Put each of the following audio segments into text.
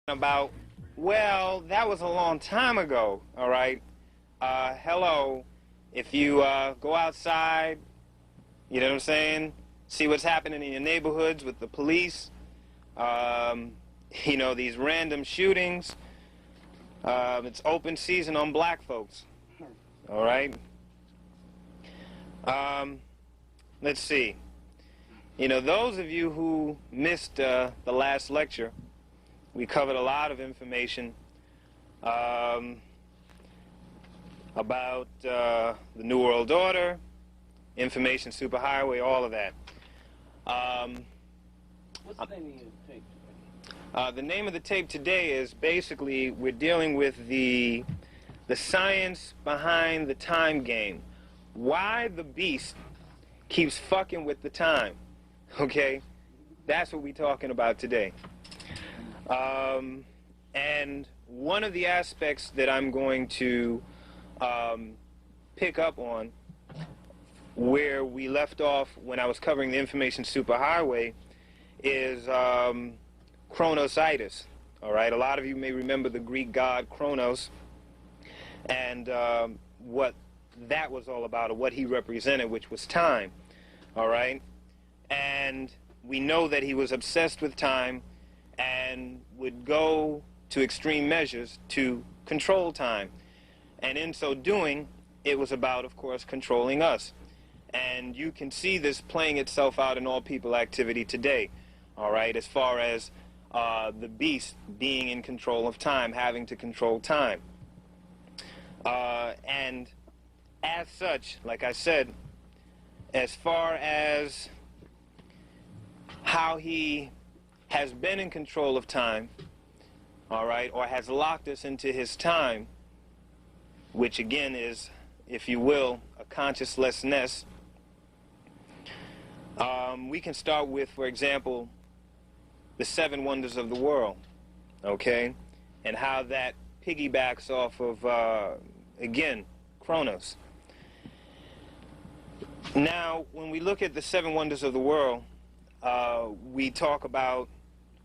about, well, that was a long time ago, all right? Hello, if you go outside, you know what I'm saying, see what's happening in your neighborhoods with the police, you know, these random shootings, it's open season on black folks, all right? Let's see. You know, those of you who missed the last lecture, we covered a lot of information about the New World Order, information superhighway, all of that. What's the name of your tape today? The name of the tape today is basically we're dealing with the science behind the time game. Why the beast keeps fucking with the time. Okay? That's what we're talking about today. And one of the aspects that I'm going to pick up on where we left off when I was covering the information superhighway is Chronositis. All right? A lot of you may remember the Greek god Kronos and what that was all about, or what he represented, which was time. All right? And we know that he was obsessed with time and would go to extreme measures to control time. And in so doing, it was about, of course, controlling us. And you can see this playing itself out in all people activity today, all right, as far as the beast being in control of time, having to control time. And as such, like I said, as far as how he has been in control of time, all right, or has locked us into his time, which again is, if you will, a consciouslessness. We can start with, for example, the 7 wonders of the world, okay, and how that piggybacks off of, again, Kronos. Now, when we look at the 7 wonders of the world, we talk about,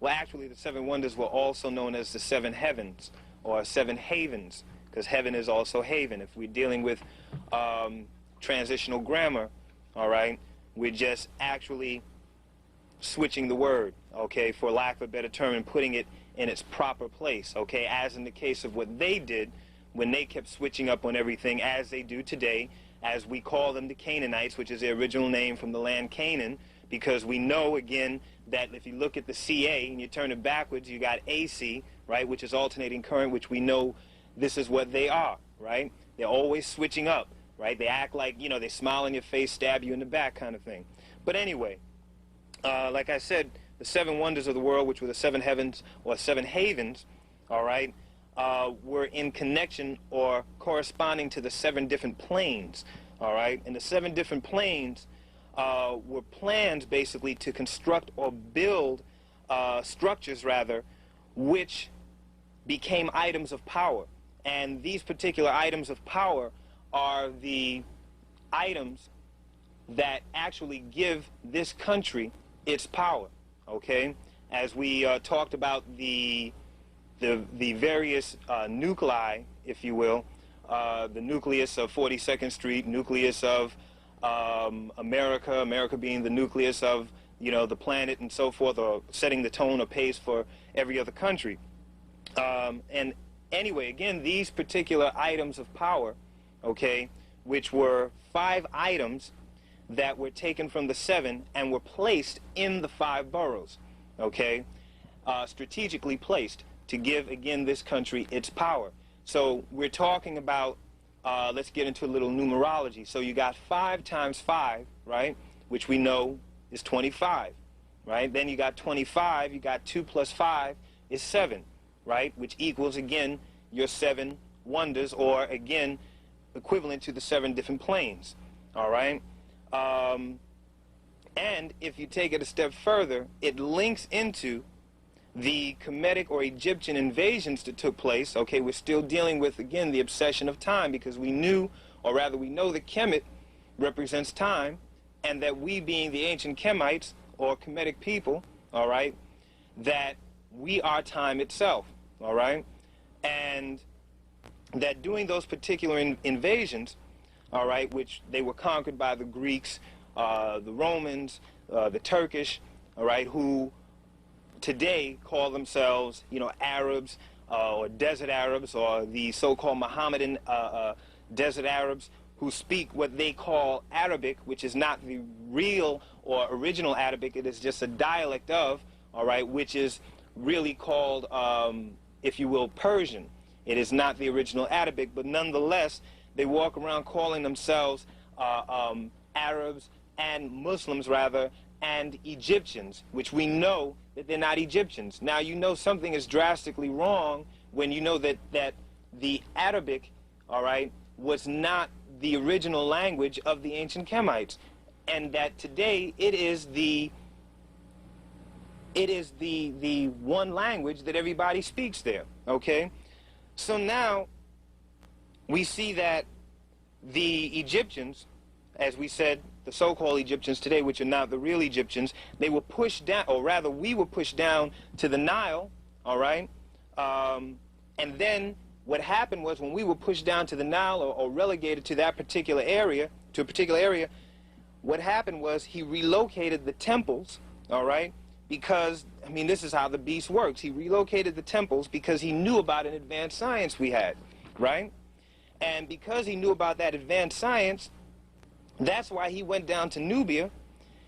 well, actually, the 7 wonders were also known as the 7 heavens, or 7 havens, because heaven is also haven. If we're dealing with transitional grammar, all right, we're just actually switching the word, okay, for lack of a better term, and putting it in its proper place, okay, as in the case of what they did when they kept switching up on everything, as they do today, as we call them the Canaanites, which is their original name from the land Canaan, because we know, again, that if you look at the CA and you turn it backwards, you got AC, right, which is alternating current, which we know this is what they are, right? They're always switching up, right? They act like, you know, they smile in your face, stab you in the back kind of thing. But anyway, like I said, the 7 wonders of the world, which were the 7 heavens or 7 havens, all right, were in connection or corresponding to the 7 different planes, all right? And the 7 different planes were plans basically to construct or build structures, rather, which became items of power. And these particular items of power are the items that actually give this country its power, okay? As we talked about the various nuclei, if you will, the nucleus of 42nd Street, nucleus of America being the nucleus of, you know, the planet and so forth, or setting the tone or pace for every other country. And anyway, again, these particular items of power, okay, which were 5 items that were taken from the 7 and were placed in the 5 boroughs, okay, strategically placed to give, again, this country its power. So we're talking about, let's get into a little numerology. So you got 5 times 5, right, which we know is 25, right? Then you got 25, you got 2 plus 5 is 7, right, which equals, again, your 7 wonders, or, again, equivalent to the 7 different planes, all right? And if you take it a step further, it links into the Kemetic or Egyptian invasions that took place. Okay, we're still dealing with, again, the obsession of time, because we knew, or rather we know that Kemet represents time, and that we, being the ancient Kemites or Kemetic people, all right, that we are time itself, all right? And that during those particular invasions, all right, which they were conquered by the Greeks, the Romans, the Turkish, all right, who today call themselves, you know, Arabs or desert Arabs, or the so-called Mohammedan desert Arabs, who speak what they call Arabic, which is not the real or original Arabic. It is just a dialect of, all right, which is really called, if you will, Persian. It is not the original Arabic, but nonetheless, they walk around calling themselves Arabs and Muslims, rather, and Egyptians, which we know that they're not Egyptians. Now, you know something is drastically wrong when you know that the Arabic, all right, was not the original language of the ancient Kemites, and that today it is the one language that everybody speaks there, okay? So now we see that the Egyptians, as we said, the so-called Egyptians today, which are not the real Egyptians, they were pushed down, or rather we were pushed down to the Nile, all right? And then what happened was, when we were pushed down to the Nile, or relegated to that particular area, what happened was he relocated the temples, all right? Because, I mean, this is how the beast works. He relocated the temples because he knew about an advanced science we had, right? And because he knew about that advanced science, that's why he went down to Nubia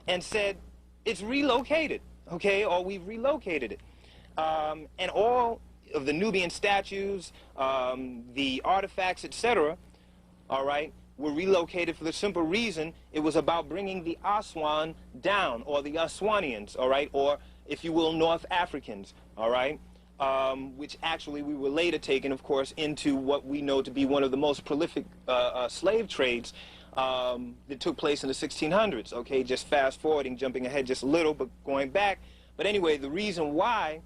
and said, it's relocated, okay, or we've relocated it. And all of the Nubian statues, the artifacts, etc., all right, were relocated for the simple reason it was about bringing the Aswan down, or the Aswanians, all right, or, if you will, North Africans, all right, which actually we were later taken, of course, into what we know to be one of the most prolific slave trades that took place in the 1600s, okay, just fast forwarding, jumping ahead just a little, but going back. But anyway, the reason why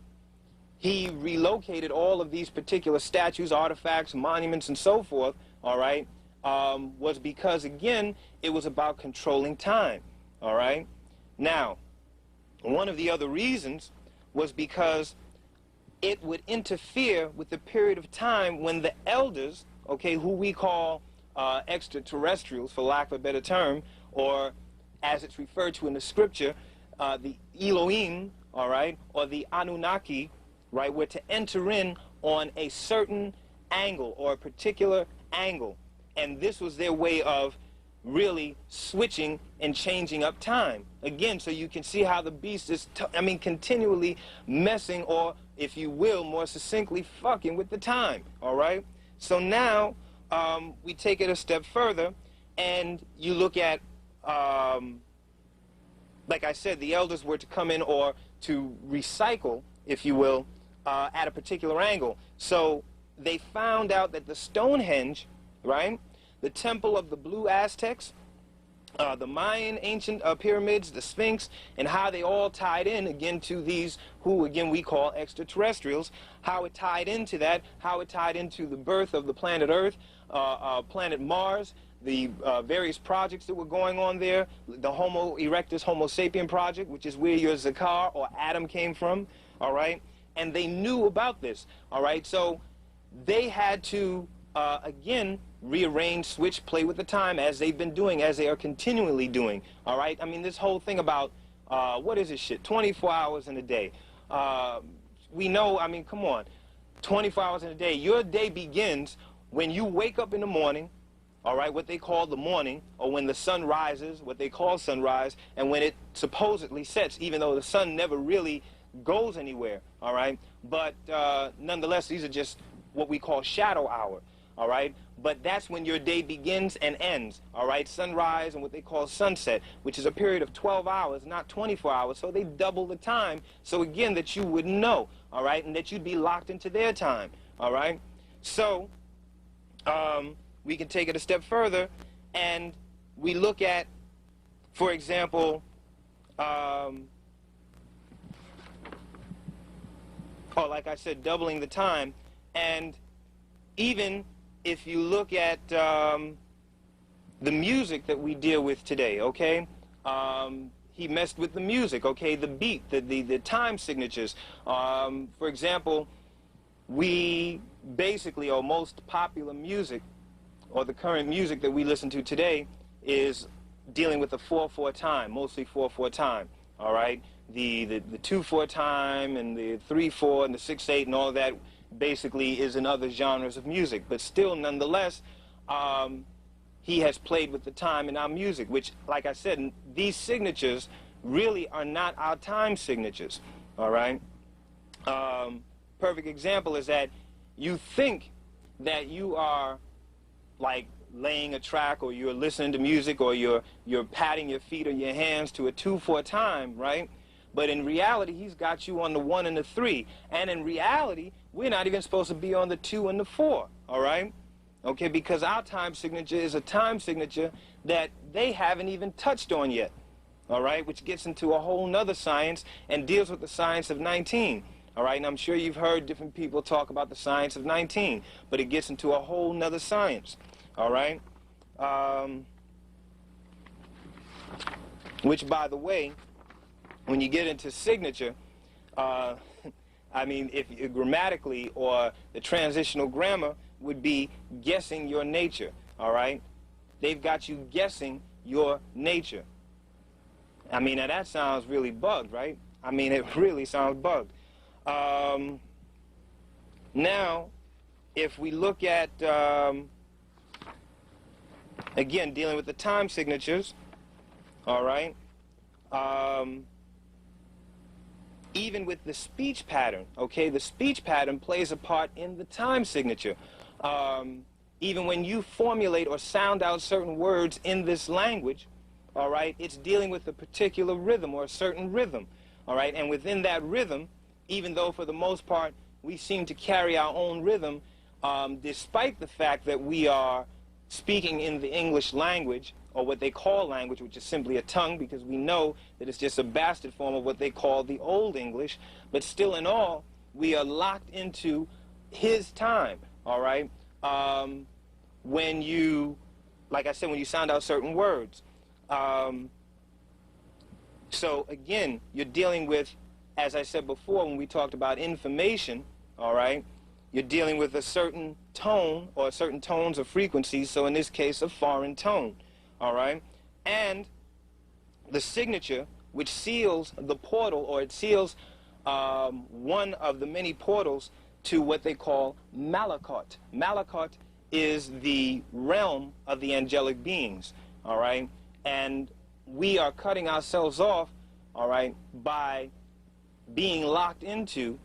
he relocated all of these particular statues, artifacts, monuments, and so forth, all right, was because, again, it was about controlling time, all right? Now, one of the other reasons was because it would interfere with the period of time when the elders, okay, who we call extraterrestrials, for lack of a better term, or as it's referred to in the scripture, the Elohim, all right, or the Anunnaki, right, were to enter in on a certain angle, or a particular angle. And this was their way of really switching and changing up time. Again, so you can see how the beast is, continually messing, or, if you will, more succinctly, fucking with the time, all right? So now, we take it a step further, and you look at, like I said, the elders were to come in, or to recycle, if you will, at a particular angle. So they found out that the Stonehenge, right, the Temple of the Blue Aztecs, the Mayan ancient pyramids, the Sphinx, and how they all tied in, again, to these who, again, we call extraterrestrials, how it tied into that, how it tied into the birth of the planet Earth, planet Mars, the various projects that were going on there, the Homo erectus, Homo sapien project, which is where your Zakar or Adam came from, all right? And they knew about this, all right? So they had to, again, rearrange, switch, play with the time, as they've been doing, as they are continually doing, all right? I mean, this whole thing about, what is this shit, 24 hours in a day. We know, I mean, come on, 24 hours in a day. Your day begins when you wake up in the morning, all right, what they call the morning, or when the sun rises, what they call sunrise, and when it supposedly sets, even though the sun never really goes anywhere, all right? But nonetheless, these are just what we call shadow hour, all right? But that's when your day begins and ends, all right? Sunrise and what they call sunset, which is a period of 12 hours, not 24 hours, so they double the time, so again, that you would know, all right, and that you'd be locked into their time, all right? So, we can take it a step further, and we look at, for example, like I said, doubling the time, and even if you look at the music that we deal with today, okay, he messed with the music, okay, the beat, the time signatures. For example, we basically, or most popular music, or the current music that we listen to today, is dealing with the 4/4 time, mostly 4/4 time. All right, the 2/4 time and the 3/4 and the 6/8 and all that basically is in other genres of music, but still, nonetheless, he has played with the time in our music, which, like I said, these signatures really are not our time signatures. All right. Perfect example is that you think that you are like laying a track, or you're listening to music, or you're patting your feet or your hands to a 2/4 time, right? But in reality, he's got you on the 1 and the 3. And in reality, we're not even supposed to be on the 2 and the 4, all right? Okay, because our time signature is a time signature that they haven't even touched on yet, all right? Which gets into a whole nother science and deals with the science of 19, all right? And I'm sure you've heard different people talk about the science of 19, but it gets into a whole nother science, all right? Which, by the way, when you get into signature, I mean, if grammatically, or the transitional grammar would be guessing your nature, all right? They've got you guessing your nature. I mean, now that sounds really bugged, right? I mean, it really sounds bugged. Now, if we look at, again, dealing with the time signatures, all right? Even with the speech pattern, okay, the speech pattern plays a part in the time signature. Even when you formulate or sound out certain words in this language, all right, it's dealing with a particular rhythm or a certain rhythm, all right, and within that rhythm, even though for the most part we seem to carry our own rhythm, despite the fact that we are speaking in the English language, or what they call language, which is simply a tongue, because we know that it's just a bastard form of what they call the Old English, but still in all, we are locked into his time, all right? When you, like I said, when you sound out certain words. So again, you're dealing with, as I said before, when we talked about information, all right, you're dealing with a certain tone, or certain tones or frequencies, so in this case, a foreign tone. All right, and the signature, which seals the portal, or it seals one of the many portals to what they call Malakot. Malakot is the realm of the angelic beings, all right, and we are cutting ourselves off, all right, by being locked into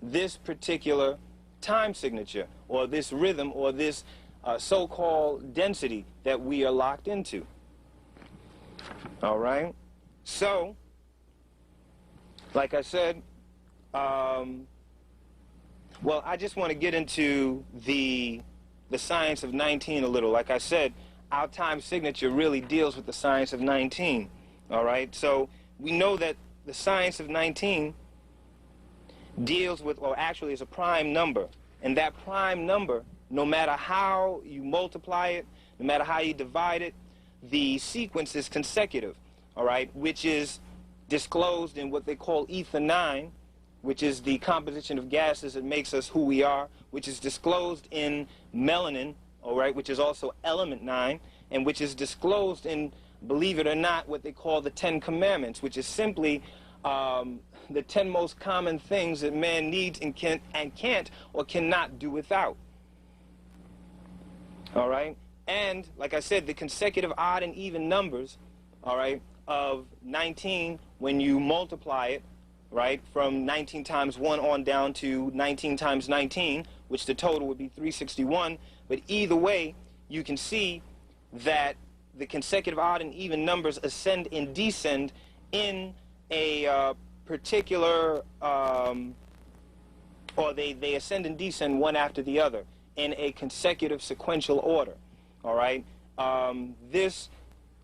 this particular time signature, or this rhythm, or this so-called density that we are locked into. All right? So, like I said, well, I just want to get into the science of 19 a little. Like I said, our time signature really deals with the science of 19. All right? So, we know that the science of 19 deals with, or actually is a prime number. And that prime number, no matter how you multiply it, no matter how you divide it, the sequence is consecutive, all right, which is disclosed in what they call ether 9, which is the composition of gases that makes us who we are, which is disclosed in melanin, all right, which is also element 9, and which is disclosed in, believe it or not, what they call the 10 Commandments, which is simply the 10 most common things that man needs and can't or cannot do without. All right? And, like I said, the consecutive odd and even numbers, all right, of 19, when you multiply it, right, from 19 times 1 on down to 19 times 19, which the total would be 361. But either way, you can see that the consecutive odd and even numbers ascend and descend in a particular, or they ascend and descend one after the other in a consecutive sequential order, all right? This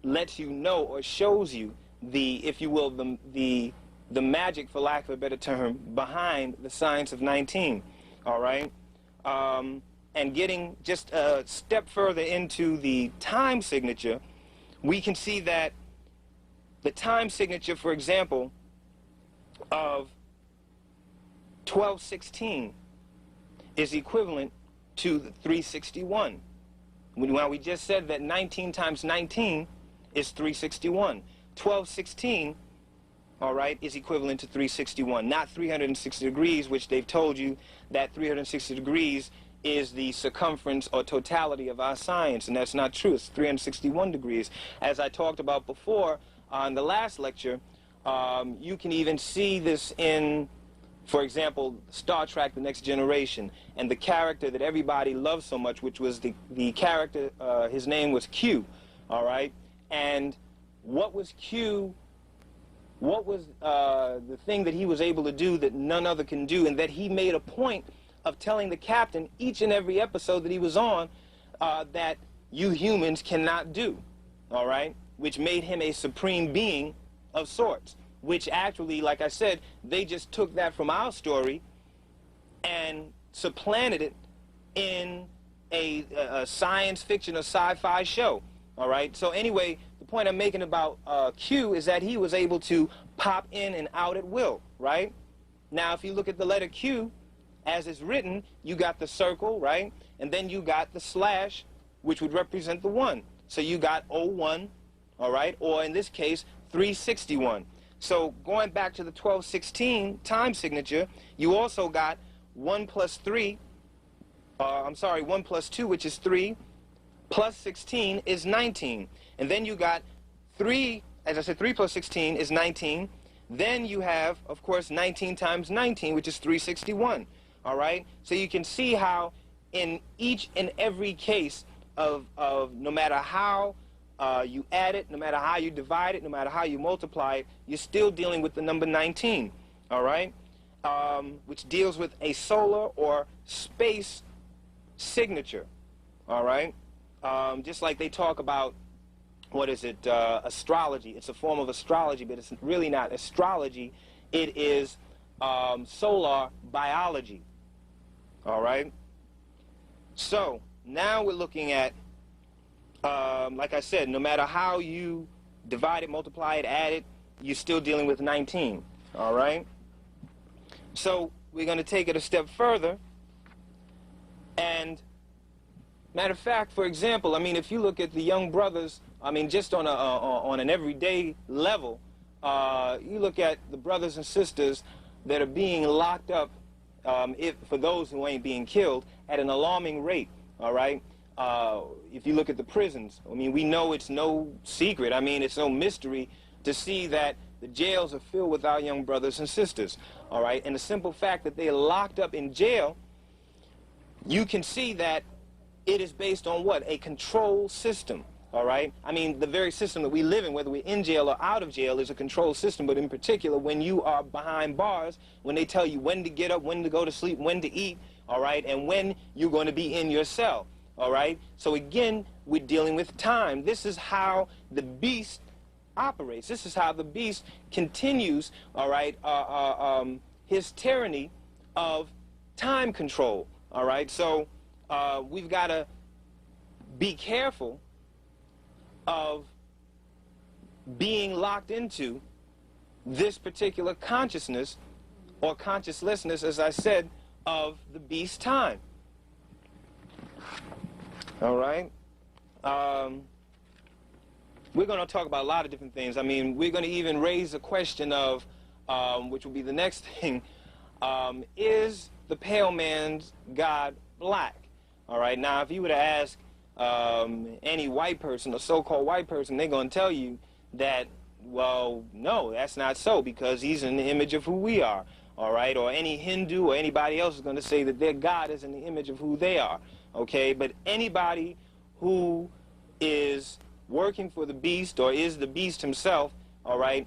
lets you know, or shows you the, if you will, the magic, for lack of a better term, behind the science of 19, all right? And getting just a step further into the time signature, we can see that the time signature, for example, of 1216 is equivalent to 361. Now, we just said that 19 times 19 is 361. 1216, all right, is equivalent to 361, not 360 degrees, which they've told you that 360 degrees is the circumference or totality of our science, and that's not true. It's 361 degrees. As I talked about before on the last lecture, you can even see this in, for example, Star Trek: The Next Generation, and the character that everybody loved so much, which was the character, his name was Q, all right? And what was Q, what was the thing that he was able to do that none other can do, and that he made a point of telling the captain each and every episode that he was on that you humans cannot do, all right? Which made him a supreme being of sorts, which actually, like I said, they just took that from our story and supplanted it in a science fiction or sci-fi show, all right? So anyway, the point I'm making about Q is that he was able to pop in and out at will, right? Now, if you look at the letter Q, as it's written, you got the circle, right? And then you got the slash, which would represent the 1. So you got 01, all right? Or in this case, 361. So going back to the 1216 time signature, you also got 1 plus 3, 1 plus 2, which is 3, plus 16 is 19. And then you got 3, as I said, 3 plus 16 is 19. Then you have, of course, 19 times 19, which is 361. All right? So you can see how in each and every case of no matter how you add it, no matter how you divide it, no matter how you multiply it, you're still dealing with the number 19, all right? Which deals with a solar or space signature, all right? Just like they talk about, what is it, astrology. It's a form of astrology, but it's really not astrology. It is solar biology, all right? So now we're looking at, like I said, no matter how you divide it, multiply it, add it, you're still dealing with 19, all right? So we're going to take it a step further, and matter of fact, for example, I mean, if you look at the young brothers, I mean, just on an everyday level, you look at the brothers and sisters that are being locked up, for those who ain't being killed, at an alarming rate, all right? If you look at the prisons, I mean, we know it's no secret, I mean, it's no mystery to see that the jails are filled with our young brothers and sisters, all right? And the simple fact that they are locked up in jail, you can see that it is based on what? A control system, all right? I mean, the very system that we live in, whether we're in jail or out of jail, is a control system, but in particular, when you are behind bars, when they tell you when to get up, when to go to sleep, when to eat, all right, and when you're going to be in your cell, all right? So again, we're dealing with time. This is how the beast operates. This is how the beast continues, all right, his tyranny of time control, all right? So we've got to be careful of being locked into this particular consciousness or consciouslessness, as I said, of the beast time. All right? We're going to talk about a lot of different things. I mean, we're going to even raise a question of, which will be the next thing, is the pale man's God black? All right? Now, if you were to ask any white person or so-called white person, they're going to tell you that, well, no, that's not so, because he's in the image of who we are, all right? Or any Hindu or anybody else is going to say that their God is in the image of who they are, okay? But anybody who is working for the beast or is the beast himself, all right,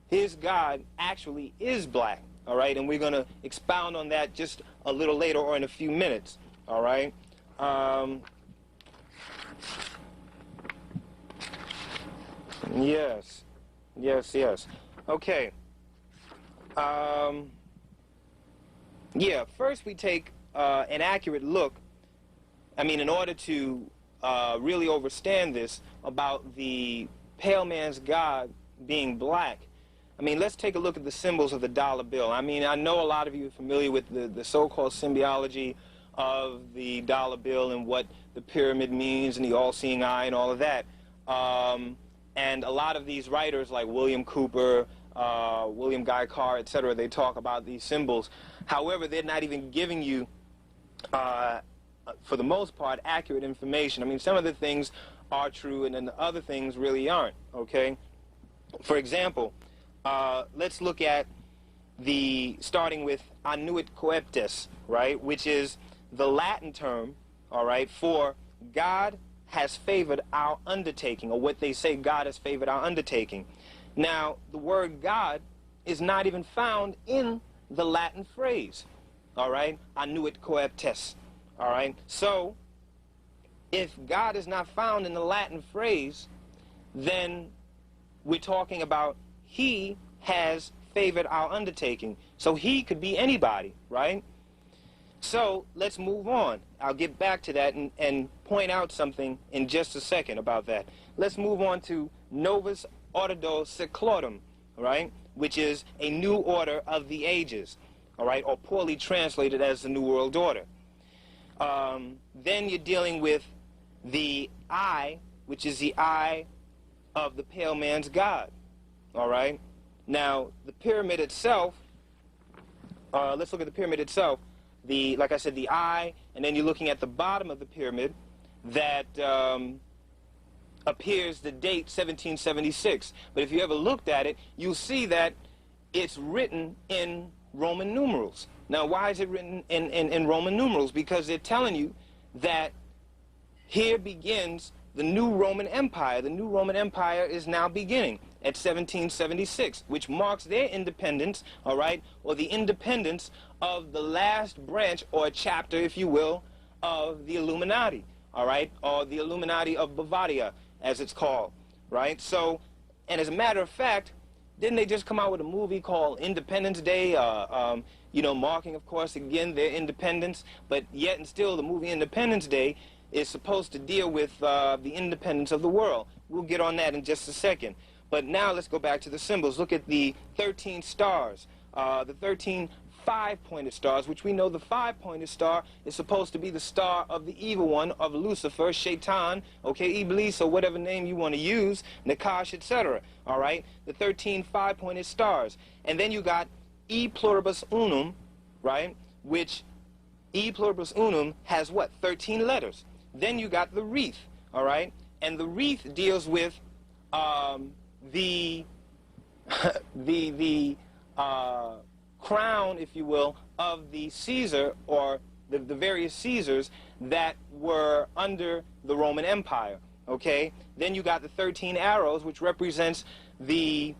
his God actually is black, all right? And we're going to expound on that just a little later or in a few minutes, all right? Yes. Okay. Yeah, first we take an accurate look, I mean, in order to really understand this about the pale man's God being black. I mean, let's take a look at the symbols of the dollar bill. I mean, I know a lot of you are familiar with the so-called symbology of the dollar bill and what the pyramid means and the all-seeing eye and all of that. And a lot of these writers like William Cooper, William Guy Carr, etc., they talk about these symbols. However, they're not even giving you, for the most part, accurate information. I mean, some of the things are true and then the other things really aren't, okay? For example, let's look at starting with annuit coeptes, right, which is the Latin term, all right, for God has favored our undertaking, or what they say, God has favored our undertaking. Now, the word God is not even found in the Latin phrase, all right, annuit coeptes, all right. So, if God is not found in the Latin phrase, then we're talking about he has favored our undertaking. So he could be anybody, right? So let's move on. I'll get back to that and point out something in just a second about that. Let's move on to Novus Ordo Seclorum, right? Which is a new order of the ages, all right? Or poorly translated as the New World Order. Then you're dealing with the eye, which is the eye of the pale man's God, all right? Now, the pyramid itself, let's look at the pyramid itself. Like I said, the eye, and then you're looking at the bottom of the pyramid that appears the date 1776. But if you ever looked at it, you'll see that it's written in Roman numerals. Now, why is it written in Roman numerals? Because they're telling you that here begins the new Roman Empire. The new Roman Empire is now beginning at 1776, which marks their independence, all right, or the independence of the last branch or chapter, if you will, of the Illuminati, all right, or the Illuminati of Bavaria, as it's called, right? So, and as a matter of fact, didn't they just come out with a movie called Independence Day, you know, marking, of course, again, their independence, but yet and still the movie Independence Day is supposed to deal with the independence of the world. We'll get on that in just a second. But now let's go back to the symbols. Look at the 13 stars, the 13 five-pointed stars, which we know the five-pointed star is supposed to be the star of the evil one, of Lucifer, Shaitan, okay, Iblis, or whatever name you want to use, Nakash, etc., all right? The 13 five-pointed stars. And then you got E pluribus unum, right, which E pluribus unum has what? 13 letters. Then you got the wreath, all right? And the wreath deals with the crown, if you will, of the Caesar, or the various Caesars that were under the Roman Empire, okay? Then you got the 13 arrows, which represents the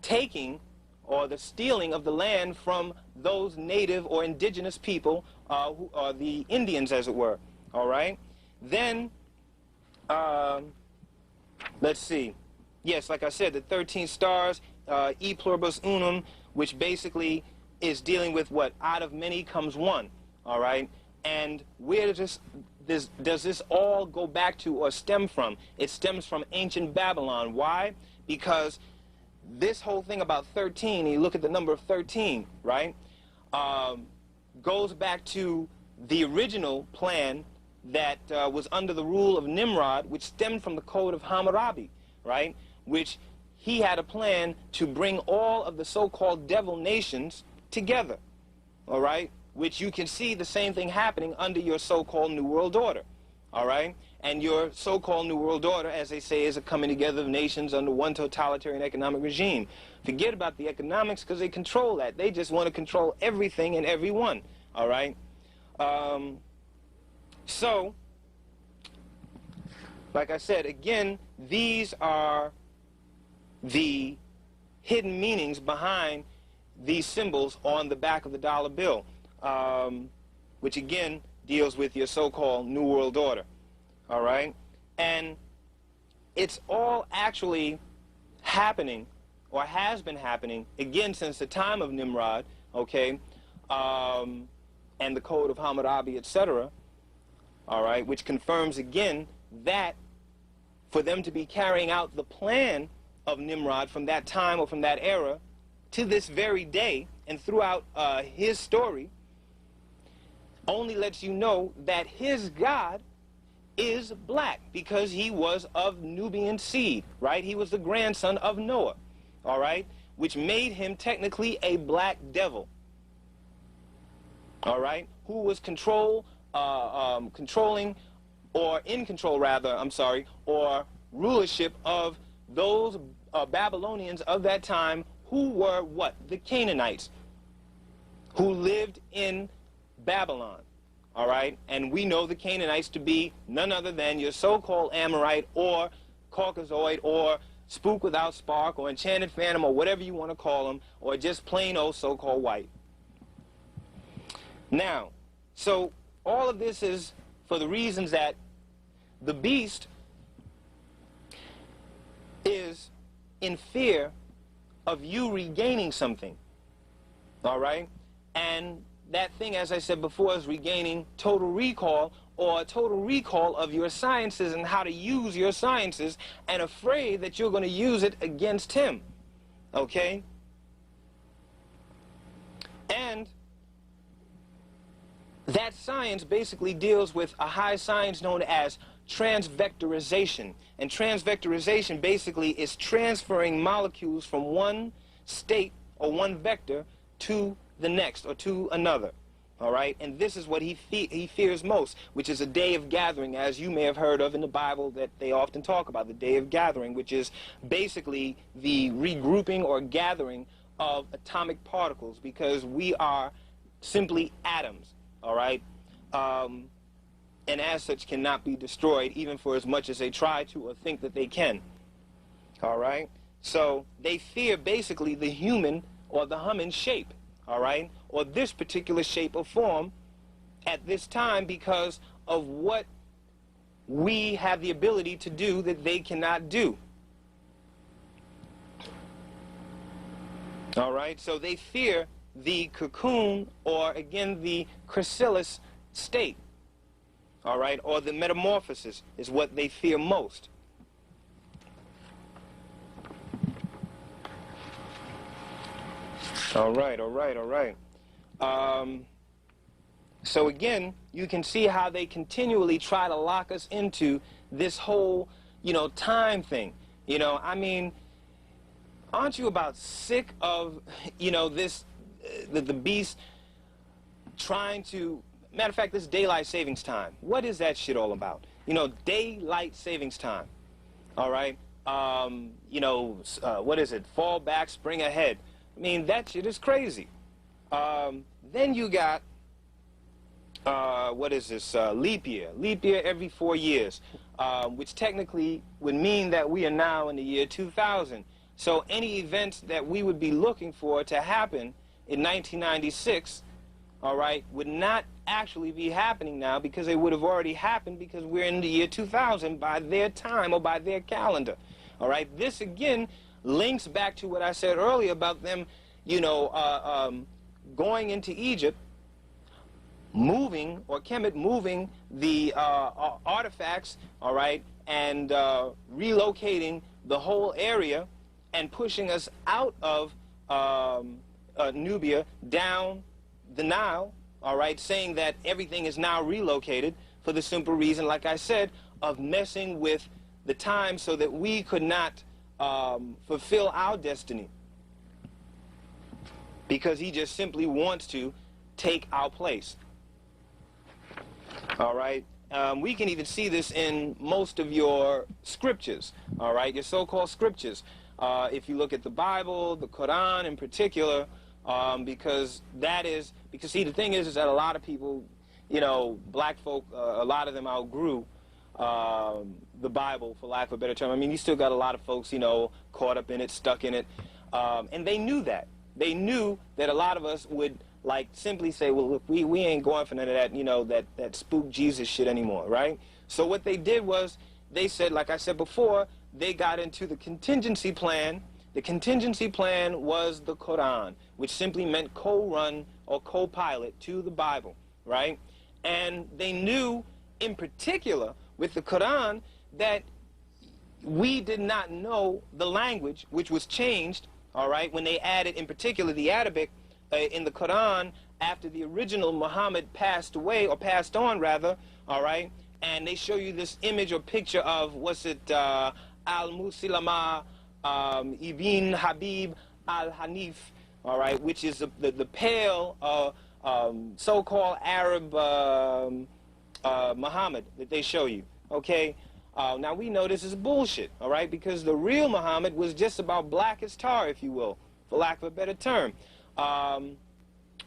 taking or the stealing of the land from those native or indigenous people, who are the Indians, as it were, all right? Then, let's see. Yes, like I said, the 13 stars, E pluribus unum, which basically is dealing with what? Out of many comes one, all right? And where does this all go back to or stem from? It stems from ancient Babylon. Why? Because this whole thing about 13, you look at the number of 13, right, goes back to the original plan that was under the rule of Nimrod, which stemmed from the Code of Hammurabi, right, which he had a plan to bring all of the so-called devil nations together, all right, which you can see the same thing happening under your so-called New World Order, all right? And your so-called New World Order, as they say, is a coming together of nations under one totalitarian economic regime. Forget about the economics, because they control that. They just want to control everything and everyone, all right? So, like I said, again, these are the hidden meanings behind these symbols on the back of the dollar bill, which again deals with your so-called New World Order, all right? And it's all actually happening, or has been happening, again since the time of Nimrod, okay, and the Code of Hammurabi, etc., all right, which confirms again that for them to be carrying out the plan of Nimrod from that time or from that era to this very day and throughout his story, only lets you know that his God is black because he was of Nubian seed, right? He was the grandson of Noah, all right, which made him technically a black devil, all right, who was controlling, or in control rather, I'm sorry, or rulership of those Babylonians of that time who were what? The Canaanites, who lived in Babylon. All right, and we know the Canaanites to be none other than your so-called Amorite or Caucasoid or spook without spark or enchanted phantom or whatever you want to call them, or just plain old so-called white. Now, so all of this is for the reasons that the beast is in fear of you regaining something, all right, and that thing, as I said before, is regaining total recall, or a total recall of your sciences and how to use your sciences, and afraid that you're going to use it against him, okay? And that science basically deals with a high science known as transvectorization. And transvectorization basically is transferring molecules from one state or one vector to the next or to another, all right? And this is what he fears most, which is a day of gathering, as you may have heard of in the Bible, that they often talk about, the day of gathering, which is basically the regrouping or gathering of atomic particles, because we are simply atoms, all right? And as such cannot be destroyed, even for as much as they try to or think that they can, all right? So they fear basically the human or the human shape, all right, or this particular shape or form at this time, because of what we have the ability to do that they cannot do. All right, so they fear the cocoon, or again the chrysalis state, all right, or the metamorphosis is what they fear most. All right. So again, you can see how they continually try to lock us into this whole, time thing. I mean, aren't you about sick of, this, the beast trying to, matter of fact, this daylight savings time. What is that shit all about? Daylight savings time. All right. What is it? Fall back, spring ahead. I mean, that shit is crazy. Then you got, what is this, leap year. Leap year every 4 years, which technically would mean that we are now in the year 2000. So any events that we would be looking for to happen in 1996, all right, would not actually be happening now, because they would have already happened, because we're in the year 2000 by their time or by their calendar. All right, this again links back to what I said earlier about them, going into Egypt, moving, or Kemet moving the artifacts, all right, and relocating the whole area and pushing us out of Nubia down the Nile, all right, saying that everything is now relocated for the simple reason, like I said, of messing with the time so that we could not fulfill our destiny, because he just simply wants to take our place. All right, we can even see this in most of your scriptures, all right, your so-called scriptures. If you look at the Bible, the Quran in particular, because see, the thing is that a lot of people, black folk, a lot of them outgrew the Bible, for lack of a better term. I mean, you still got a lot of folks, caught up in it, stuck in it, and they knew that. They knew that a lot of us would, simply say, well, look, we ain't going for none of that, that spook Jesus shit anymore, right? So what they did was, they said, like I said before, they got into the contingency plan. The contingency plan was the Quran, which simply meant co-run or co-pilot to the Bible, right? And they knew, in particular, with the Quran, that we did not know the language, which was changed, all right, when they added, in particular, the Arabic in the Quran after the original Muhammad passed away, or passed on rather, all right, and they show you this image or picture of, what's it, al-Musilama Ibn Habib al-Hanif, all right, which is the pale so-called Arab Muhammad that they show you, okay? Now we know this is bullshit, all right, because the real Muhammad was just about black as tar, if you will, for lack of a better term.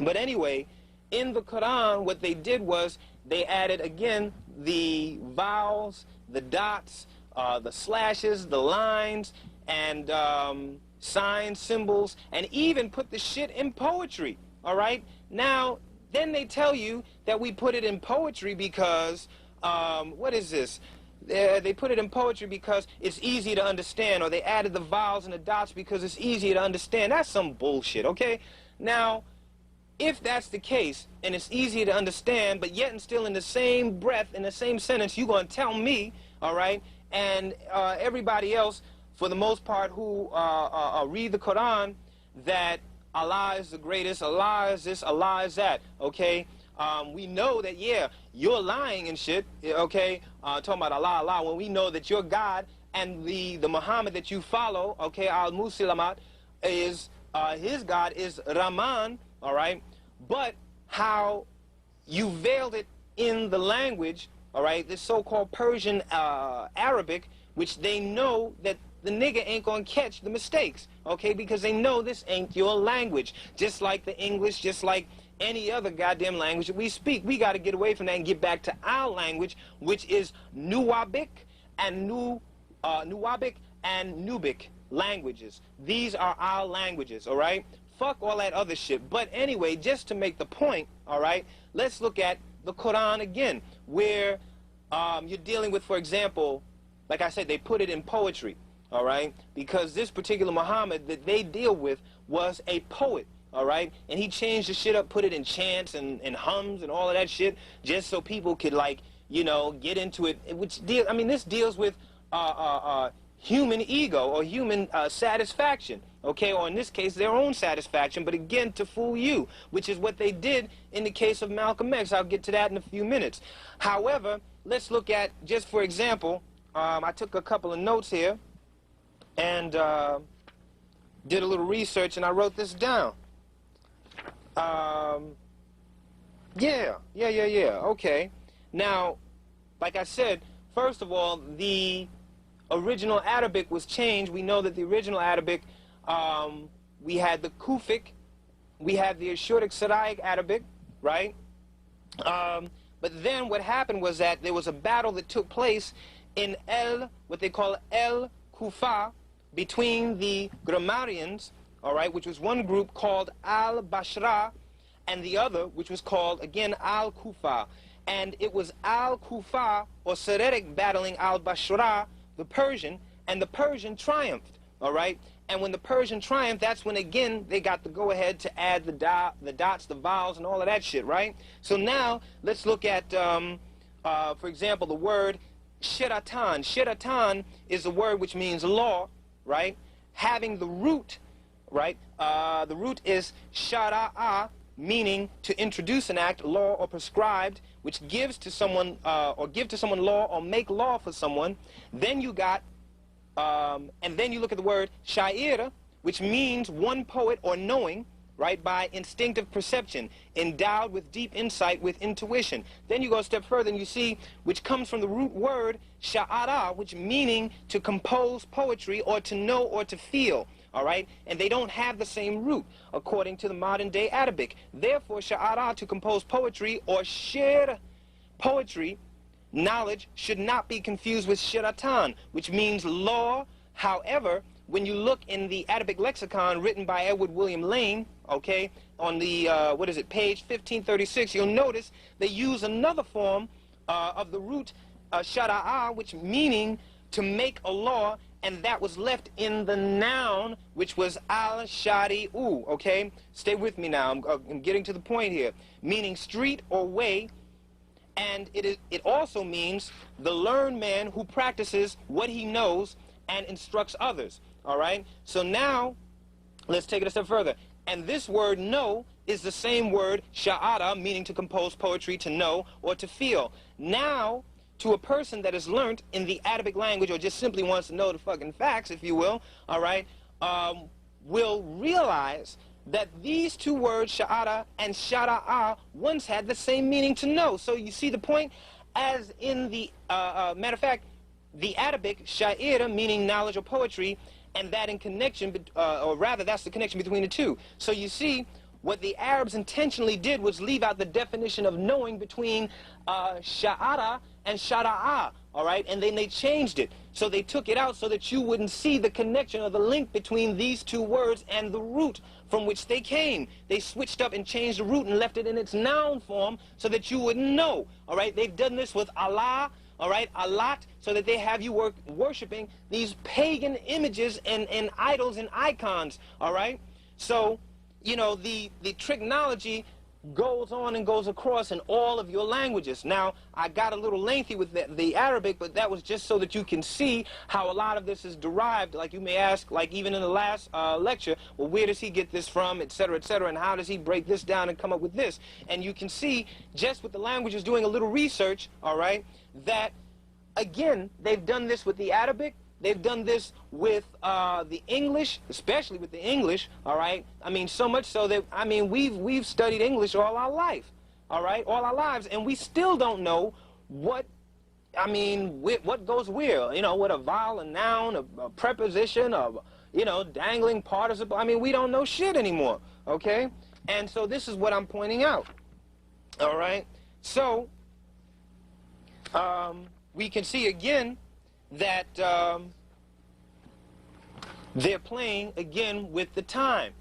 But anyway, in the Quran, what they did was they added, again, the vowels, the dots, the slashes, the lines, and signs, symbols, and even put the shit in poetry, all right? Now, then they tell you that we put it in poetry because, what is this? They put it in poetry because it's easy to understand, or they added the vowels and the dots because it's easier to understand. That's some bullshit, okay? Now, if that's the case, and it's easier to understand, but yet and still in the same breath, in the same sentence, you're going to tell me, all right, and everybody else, for the most part, who read the Quran, that Allah is the greatest, Allah is this, Allah is that, okay? We know that, yeah, you're lying and shit, okay, talking about Allah, when we know that you're God, and the Muhammad that you follow, okay, al-Musilamat, is, his God is Rahman, all right, but how you veiled it in the language, all right, this so-called Persian Arabic, which they know that the nigga ain't gonna catch the mistakes, okay, because they know this ain't your language, just like the English, just like any other goddamn language that we speak. We got to get away from that and get back to our language, which is Nuwabic and Nubic languages. These are our languages, all right? Fuck all that other shit. But anyway, just to make the point, all right, let's look at the Quran again, where you're dealing with, for example, like I said, they put it in poetry, all right, because this particular Muhammad that they deal with was a poet, all right, and he changed the shit up, put it in chants and hums and all of that shit, just so people could, like, you know, get into it, which I mean, this deals with human ego or human satisfaction, okay, or in this case, their own satisfaction, but again, to fool you, which is what they did in the case of Malcolm X. I'll get to that in a few minutes. However, let's look at, just for example, I took a couple of notes here and did a little research, and I wrote this down. Yeah, okay. Now, like I said, first of all, the original Arabic was changed. We know that the original Arabic, we had the Kufic, we had the Ashuric Syriac Arabic, right? But then what happened was that there was a battle that took place in what they call El Kufa, between the grammarians, all right, which was one group called Al-Bashra, and the other, which was called, again, Al-Kufa. And it was Al-Kufa, or Syriac, battling Al-Bashra, the Persian, and the Persian triumphed, all right? And when the Persian triumphed, that's when, again, they got the go-ahead to add the dots, the vowels, and all of that shit, right? So now, let's look at, for example, the word shiratan. Shiratan is a word which means law, right? Having the root, right? The root is shara'a, meaning to introduce an act, law, or prescribed, which gives to someone, or give to someone law, or make law for someone. Then you got, and then you look at the word sha'ira, which means one poet or knowing, right, by instinctive perception, endowed with deep insight, with intuition. Then you go a step further and you see, which comes from the root word sha'ara, which meaning to compose poetry, or to know, or to feel. All right, and they don't have the same root according to the modern day Arabic. Therefore, sha'ara, to compose poetry, or shir, poetry, knowledge, should not be confused with shiratan, which means law. However, when you look in the Arabic lexicon written by Edward William Lane, okay, on the, what is it, page 1536, you'll notice they use another form of the root shara'a, which meaning to make a law, and that was left in the noun, which was al-shari'u, okay? Stay with me now, I'm getting to the point here. Meaning street or way, and it also means the learned man who practices what he knows and instructs others, all right? So now, let's take it a step further. And this word know is the same word, sha'ara, meaning to compose poetry, to know, or to feel. Now, to a person that has learned in the Arabic language, or just simply wants to know the fucking facts, if you will, all right, will realize that these two words, sha'ara and shara'a, once had the same meaning, to know. So you see the point? As in the, matter of fact, the Arabic, sha'ira, meaning knowledge or poetry, and that in connection, or rather, that's the connection between the two. So you see, what the Arabs intentionally did was leave out the definition of knowing between sha'ara and shara'a, all right? And then they changed it. So they took it out so that you wouldn't see the connection or the link between these two words and the root from which they came. They switched up and changed the root and left it in its noun form so that you wouldn't know, all right? They've done this with Allah, all right, a lot, so that they have you worshiping these pagan images and idols and icons, all right? So, you know, the technology goes on and goes across in all of your languages. Now, I got a little lengthy with the Arabic, but that was just so that you can see how a lot of this is derived. Like you may ask, like even in the last lecture, well, where does he get this from, et cetera, and how does he break this down and come up with this? And you can see, just with the languages doing a little research, all right, that, again, they've done this with the Arabic. They've done this with the English, especially with the English, all right? I mean, so much so that, I mean, we've studied English all our life, all right? All our lives, and we still don't know what, I mean, what goes where. You know, what a vowel, a noun, a preposition, you know, dangling participle. I mean, we don't know shit anymore, okay? And so this is what I'm pointing out, all right? So, we can see again that they're playing again with the time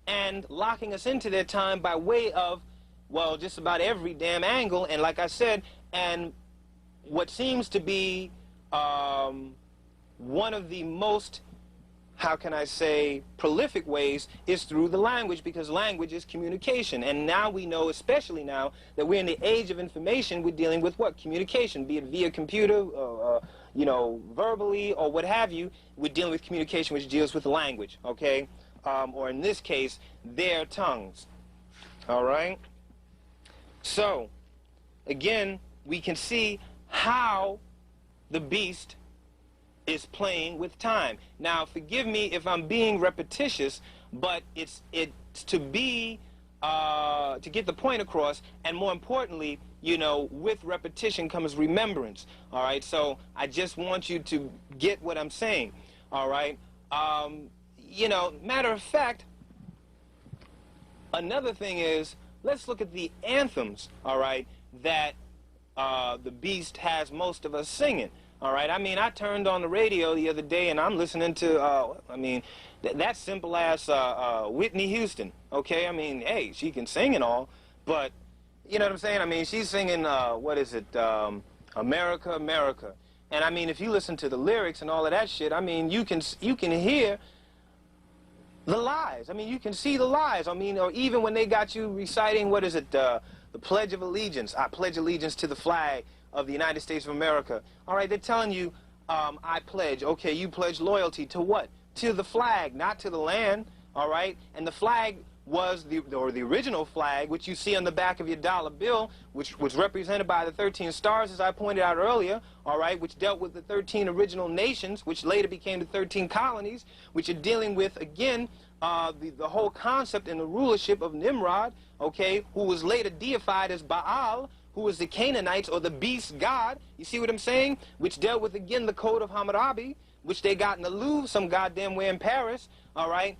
and locking us into their time by way of, well, just about every damn angle. And like I said, and what seems to be one of the most, how can I say, prolific ways is through the language, because language is communication. And now we know, especially now, that we're in the age of information, we're dealing with what? Communication, be it via computer, you know, verbally, or what have you. We're dealing with communication which deals with language, okay? Or in this case, their tongues, all right? So, again, we can see how the beast is playing with time. Now, forgive me if I'm being repetitious, but it's to be, to get the point across, and more importantly, you know, with repetition comes remembrance, all right? So I just want you to get what I'm saying, all right? You know, matter of fact, another thing is, let's look at the anthems, all right, that the beast has most of us singing. All right, I mean, I turned on the radio the other day and I'm listening to, I mean, that simple ass Whitney Houston, okay? I mean, hey, she can sing and all, but, you know what I'm saying? I mean, she's singing, what is it, America, America. And I mean, if you listen to the lyrics and all of that shit, I mean, you can hear the lies. I mean, you can see the lies. I mean, or even when they got you reciting, what is it, the Pledge of Allegiance. I pledge allegiance to the flag of the United States of America. All right, they're telling you, I pledge. Okay, you pledge loyalty to what? To the flag, not to the land. All right, and the flag was the original flag, which you see on the back of your dollar bill, which was represented by the 13 stars, as I pointed out earlier. All right, which dealt with the 13 original nations, which later became the 13 colonies, which are dealing with, again, the whole concept and the rulership of Nimrod, okay, who was later deified as Baal, who was the Canaanites, or the beast god, you see what I'm saying? Which dealt with, again, the code of Hammurabi, which they got in the Louvre some goddamn way in Paris, all right,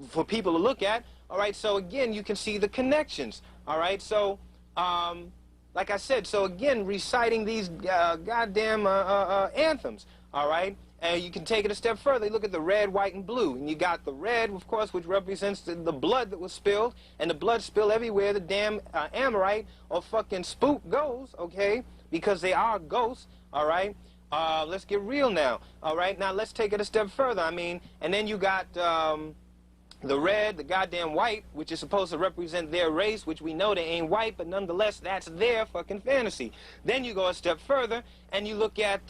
for people to look at, all right? So, again, you can see the connections, all right? So, like I said, so, again, reciting these goddamn anthems, all right? And you can take it a step further. You look at the red, white, and blue. And you got the red, of course, which represents the blood that was spilled. And the blood spilled everywhere the damn Amorite or fucking spook goes, okay? Because they are ghosts, all right? Let's get real now, all right? Now, let's take it a step further. I mean, and then you got the red, the goddamn white, which is supposed to represent their race, which we know they ain't white, but nonetheless, that's their fucking fantasy. Then you go a step further, and you look at...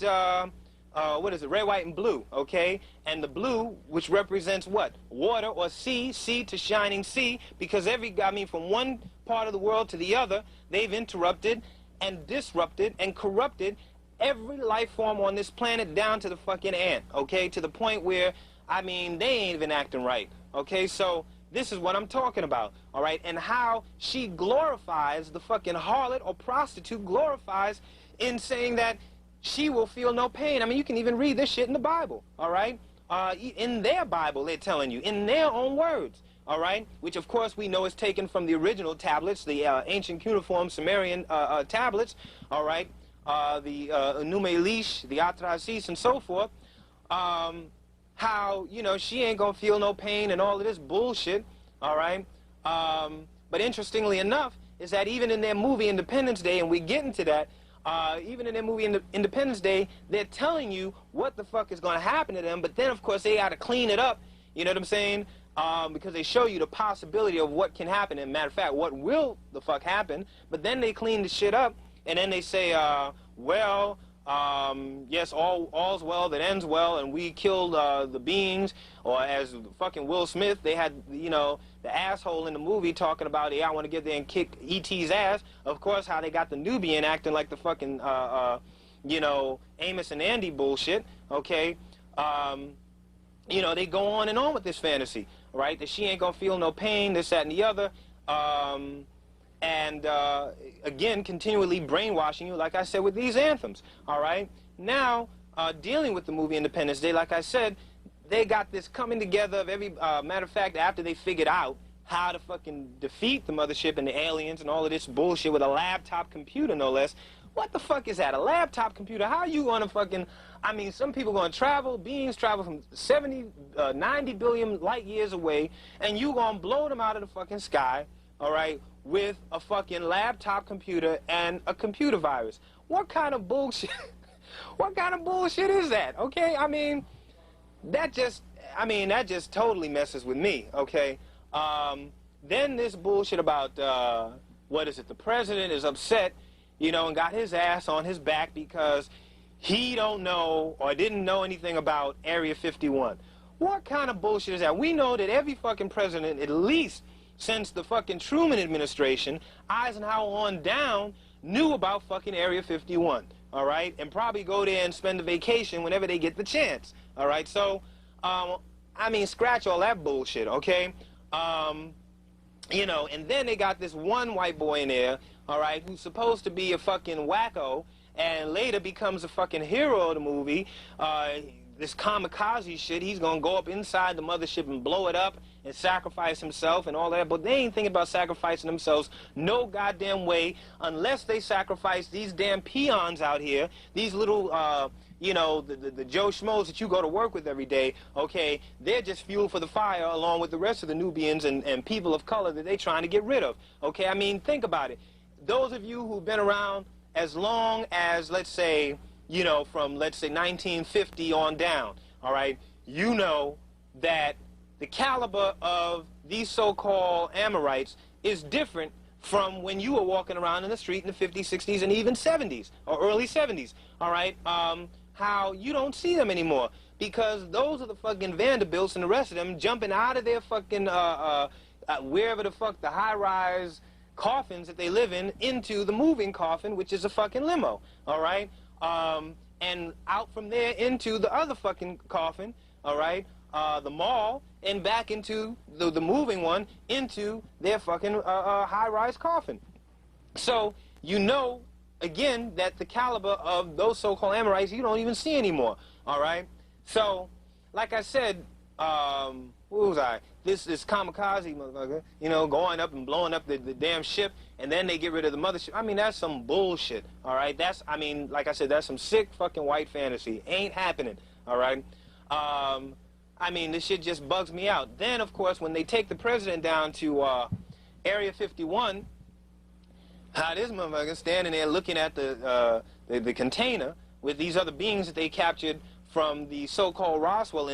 what is it, red, white, and blue, okay? And the blue, which represents what? Water or sea to shining sea, because from one part of the world to the other, they've interrupted and disrupted and corrupted every life form on this planet down to the fucking ant, okay? To the point where, they ain't even acting right, okay? So this is what I'm talking about, all right? And how she glorifies, the fucking harlot or prostitute glorifies in saying that she will feel no pain. You can even read this shit in the Bible, all right? In their Bible, they're telling you, in their own words, all right? Which, of course, we know is taken from the original tablets, the ancient cuneiform Sumerian tablets, all right? The Enuma Elish, the Atrahasis, and so forth. How, she ain't gonna feel no pain and all of this bullshit, all right? But interestingly enough, is that even in their movie Independence Day, and we get into that, even in their movie Independence Day, they're telling you what the fuck is going to happen to them, but then, of course, they got to clean it up, you know what I'm saying? Because they show you the possibility of what can happen, and matter of fact, what will the fuck happen, but then they clean the shit up, and then they say, yes, all's well that ends well, and we killed the beings, or as fucking Will Smith, they had, the asshole in the movie talking about, I want to get there and kick E.T.'s ass. Of course, how they got the Nubian acting like the fucking, Amos and Andy bullshit, okay? They go on and on with this fantasy, right? That she ain't gonna feel no pain, this, that, and the other. Again, continually brainwashing you, like I said, with these anthems, all right? Now, dealing with the movie Independence Day, like I said, they got this coming together of every, matter of fact, after they figured out how to fucking defeat the mothership and the aliens and all of this bullshit with a laptop computer, no less. What the fuck is that? A laptop computer? How you gonna fucking, some people gonna travel, beings travel from 90 billion light years away, and you gonna blow them out of the fucking sky, all right, with a fucking laptop computer and a computer virus. What kind of bullshit, what kind of bullshit is that, okay? That just totally messes with me, okay? Then this bullshit about, the president is upset, and got his ass on his back because he don't know or didn't know anything about Area 51. What kind of bullshit is that? We know that every fucking president, at least since the fucking Truman administration, Eisenhower on down, knew about fucking Area 51, all right? And probably go there and spend a vacation whenever they get the chance, all right? So, scratch all that bullshit, okay? And then they got this one white boy in there, all right, who's supposed to be a fucking wacko, and later becomes a fucking hero of the movie, this kamikaze shit. He's gonna go up inside the mothership and blow it up and sacrifice himself and all that, but they ain't thinking about sacrificing themselves no goddamn way unless they sacrifice these damn peons out here, these little, the Joe Schmoes that you go to work with every day, okay? They're just fuel for the fire along with the rest of the Nubians and people of color that they're trying to get rid of, okay? Think about it. Those of you who've been around as long as, let's say, from, let's say, 1950 on down, all right, you know that the caliber of these so-called Amorites is different from when you were walking around in the street in the 50s, 60s, and even 70s, or early 70s, all right? How you don't see them anymore, because those are the fucking Vanderbilts and the rest of them jumping out of their fucking, wherever the fuck the high-rise coffins that they live in, into the moving coffin, which is a fucking limo, all right? And out from there into the other fucking coffin, all right, the mall, and back into the moving one, into their fucking high-rise coffin. So, again, that the caliber of those so-called Amorites you don't even see anymore, all right? So, like I said, what was I? This kamikaze motherfucker, going up and blowing up the damn ship, and then they get rid of the mothership. That's some bullshit, all right? That's, like I said, that's some sick fucking white fantasy. Ain't happening, all right? This shit just bugs me out. Then, of course, when they take the president down to Area 51, how this motherfucker standing there looking at the container with these other beings that they captured from the so-called Roswell